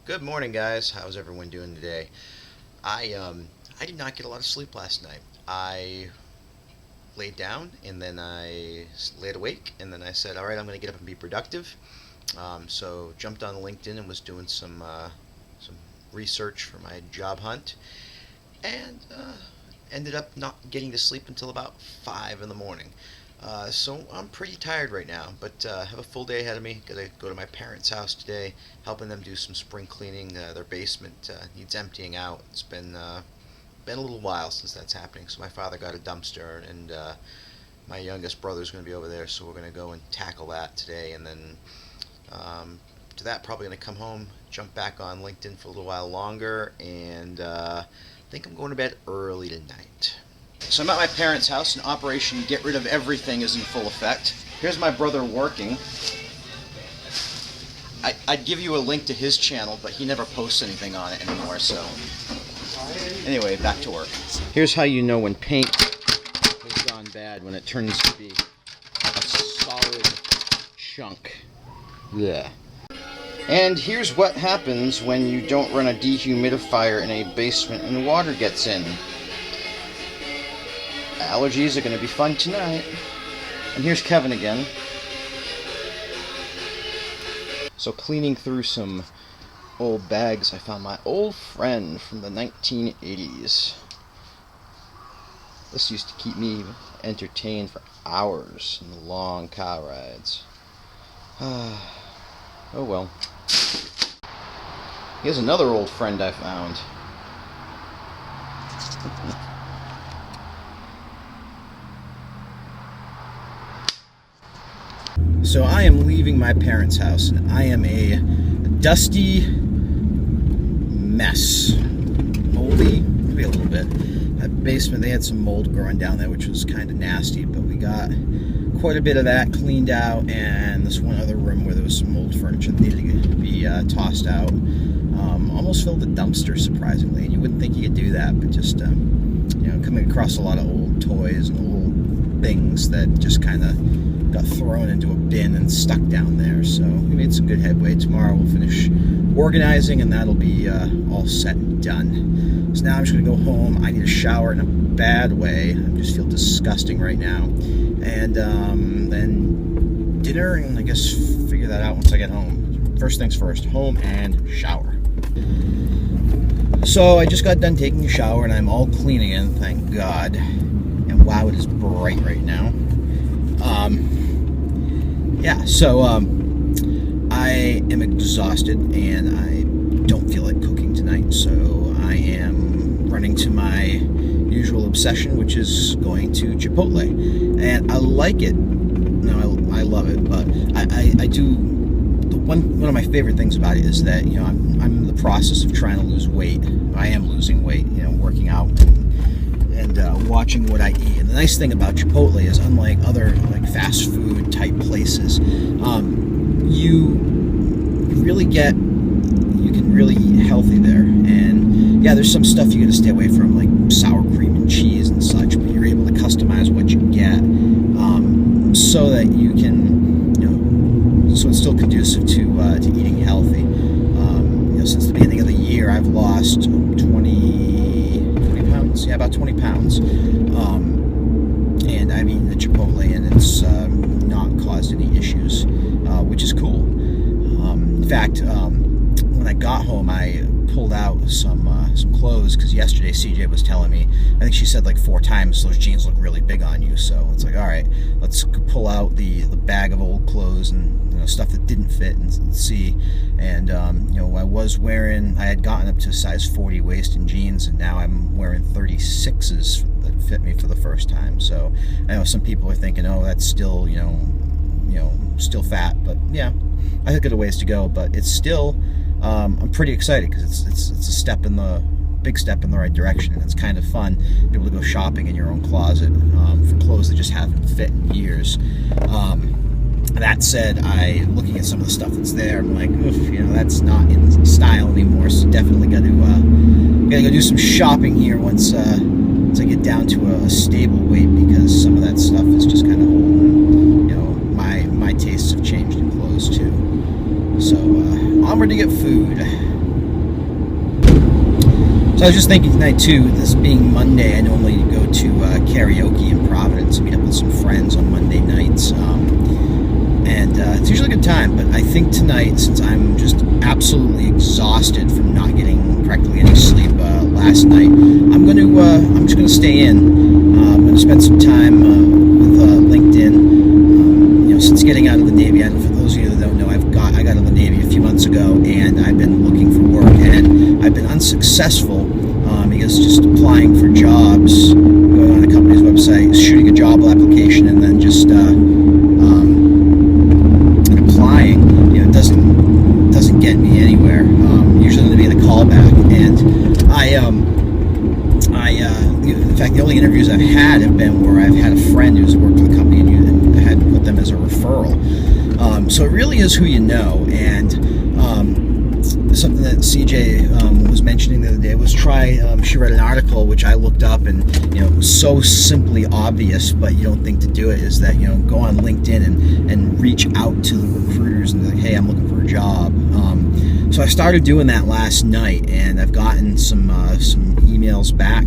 Good morning, guys. How's everyone doing today? I did not get a lot of sleep last night. I laid down and then laid awake and then I said, "All right, I'm going to get up and be productive." So jumped on LinkedIn and was doing some research for my job hunt, and ended up not getting to sleep until about 5 in the morning. So I'm pretty tired right now, but have a full day ahead of me. Gotta go to my parents' house today, helping them do some spring cleaning. Their basement needs emptying out. It's been a little while since that's happening. So my father got a dumpster, and my youngest brother's going to be over there. So we're going to go and tackle that today, and then to that, probably going to come home, jump back on LinkedIn for a little while longer, and I think I'm going to bed early tonight. So I'm at my parents' house, and Operation Get Rid of Everything is in full effect. Here's my brother working. I'd give you a link to his channel, but he never posts anything on it anymore, so... Anyway, back to work. Here's how you know when paint has gone bad, when it turns to be a solid chunk. Yeah. And here's what happens when you don't run a dehumidifier in a basement and water gets in. Allergies are going to be fun tonight. And here's Kevin again. So cleaning through some old bags, I found my old friend from the 1980s. This used to keep me entertained for hours in the long car rides. Oh well. Here's another old friend I found. So I am leaving my parents' house, and I am a dusty mess. Moldy, maybe a little bit. That basement, they had some mold growing down there, which was kind of nasty, but we got quite a bit of that cleaned out, and this one other room where there was some old furniture that needed to be tossed out. Almost filled the dumpster, surprisingly, and you wouldn't think you could do that, but just, coming across a lot of old toys and old things that just kind of got thrown into a bin and stuck down there. So we made some good headway. Tomorrow we'll finish organizing, and that'll be all set and done. So now I'm just going to go home. I need a shower in a bad way. I just feel disgusting right now. And then dinner, and I guess figure that out once I get home. First things first, home and shower. So I just got done taking a shower, and I'm all clean again, thank God. And wow, it is bright right now. So I am exhausted, and I don't feel like cooking tonight, so I am running to my usual obsession, which is going to Chipotle. And I like it. No, I love it, but I do... One of my favorite things about it is that, I'm in the process of trying to lose weight. I am losing weight, working out and watching what I eat. And the nice thing about Chipotle is, unlike other fast food type places, you can really eat healthy there. And yeah, there's some stuff you got to stay away from, like sour cream and cheese and such, but you're able to customize what you get, so that you can, so it's still conducive to eating healthy. Since the beginning of the year, I've lost 20 pounds. Yeah, about 20 pounds. And I've eaten the Chipotle, and it's not caused any issues, which is cool. In fact, when I got home, I pulled out some clothes, because yesterday CJ was telling me, I think she said like 4 times, those jeans look really big on you. So it's like, all right, let's pull out the bag of old clothes and stuff that didn't fit and see. And I had gotten up to size 40 waist in jeans, and now I'm wearing 36s that fit me for the first time. So I know some people are thinking, oh, that's still still fat, but yeah, I think it's a ways to go, but it's still I'm pretty excited, because it's a big step in the right direction, and it's kind of fun to be able to go shopping in your own closet for clothes that just haven't fit in years. That said, looking at some of the stuff that's there, I'm like, oof, that's not in style anymore. So definitely got to go do some shopping here once I get down to a stable weight, because some of that stuff is just kind of old. My tastes have changed in clothes too. So onward to get food. So I was just thinking tonight too, this being Monday, I normally go to karaoke in Providence, meet up with some friends on Monday nights, and it's usually a good time. But I think tonight, since I'm just absolutely exhausted from not getting practically any sleep last night, I'm just gonna stay in. I'm gonna spend some time with LinkedIn. Since getting out of the Navy, for those of you that don't know, I got out of the Navy a few months ago, and I've been looking for work, and I've been unsuccessful because just applying for jobs, going on a company's website, shooting a job application, and then just applying, doesn't get me anywhere. Usually going to be the callback, and in fact, the only interviews I've had have been where I've had a friend who's worked for the company and I had to put them as a referral. So it really is who you know, and something that CJ was mentioning the other day was she read an article which I looked up, and it was so simply obvious, but you don't think to do it, is that go on LinkedIn and reach out to the recruiters and be like, hey, I'm looking for a job. So I started doing that last night, and I've gotten some emails back,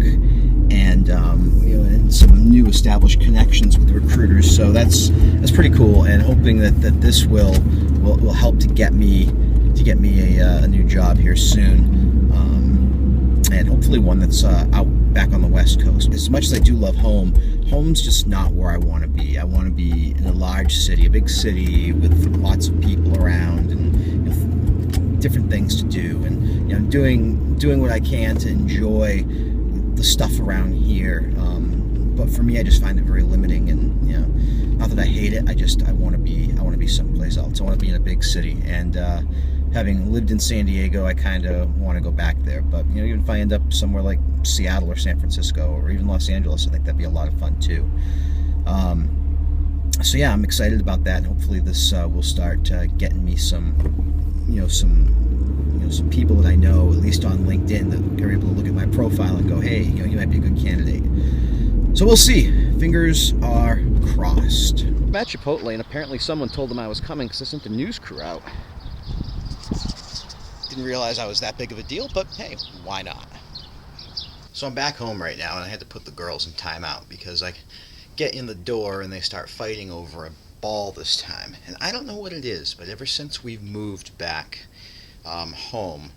and and some new established connections with recruiters. So that's pretty cool, and hoping that this will help to get me a new job here soon, and hopefully one that's out back on the West Coast. As much as I do love home's just not where I want to be. I want to be in a large city, a big city with lots of people around, and different things to do, and doing what I can to enjoy the stuff around here. But for me, I just find it very limiting, and not that I hate it. I want to be someplace else. I want to be in a big city, and having lived in San Diego, I kind of want to go back there. But even if I end up somewhere like Seattle or San Francisco or even Los Angeles, I think that'd be a lot of fun too. So yeah, I'm excited about that, and hopefully this will start getting me some people that I know, at least on LinkedIn, that are able to look at my profile and go, hey, you might be a good candidate. So we'll see. Fingers are crossed. I'm at Chipotle, and apparently someone told them I was coming because I sent the news crew out. Didn't realize I was that big of a deal, but hey, why not? So I'm back home right now, and I had to put the girls in timeout because I get in the door and they start fighting over a ball this time. And I don't know what it is, but ever since we've moved back home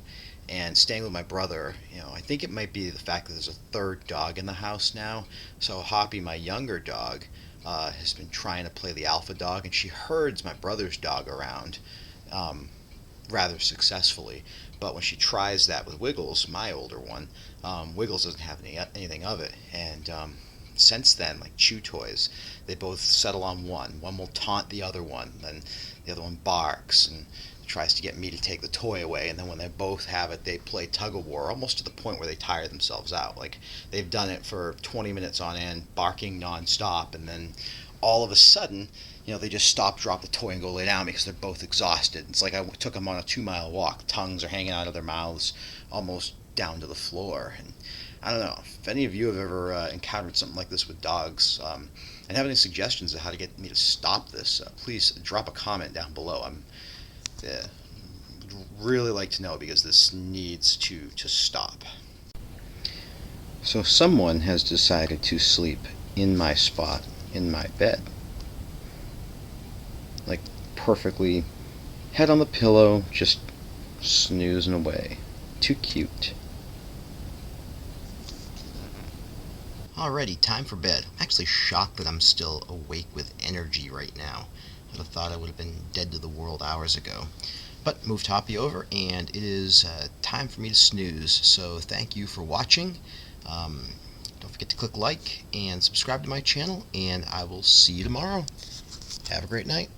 and staying with my brother, I think it might be the fact that there's a third dog in the house now. So Hoppy, my younger dog, has been trying to play the alpha dog, and she herds my brother's dog around rather successfully. But when she tries that with Wiggles, my older one, Wiggles doesn't have anything of it. And since then, like chew toys, they both settle on one. One will taunt the other one, then the other one barks and tries to get me to take the toy away, and then when they both have it, they play tug-of-war, almost to the point where they tire themselves out. Like, they've done it for 20 minutes on end, barking non-stop, and then all of a sudden, they just stop, drop the toy, and go lay down because they're both exhausted. It's like I took them on a 2-mile walk. Tongues are hanging out of their mouths almost down to the floor. And I don't know, if any of you have ever encountered something like this with dogs, and have any suggestions of how to get me to stop this, please drop a comment down below. Would really like to know, because this needs to stop. So someone has decided to sleep in my spot, in my bed. Like, perfectly, head on the pillow, just snoozing away. Too cute. Alrighty, time for bed. I'm actually shocked that I'm still awake with energy right now. I'd have thought I would have been dead to the world hours ago. But moved Hoppy over, and it is time for me to snooze. So thank you for watching. Don't forget to click like and subscribe to my channel, and I will see you tomorrow. Have a great night.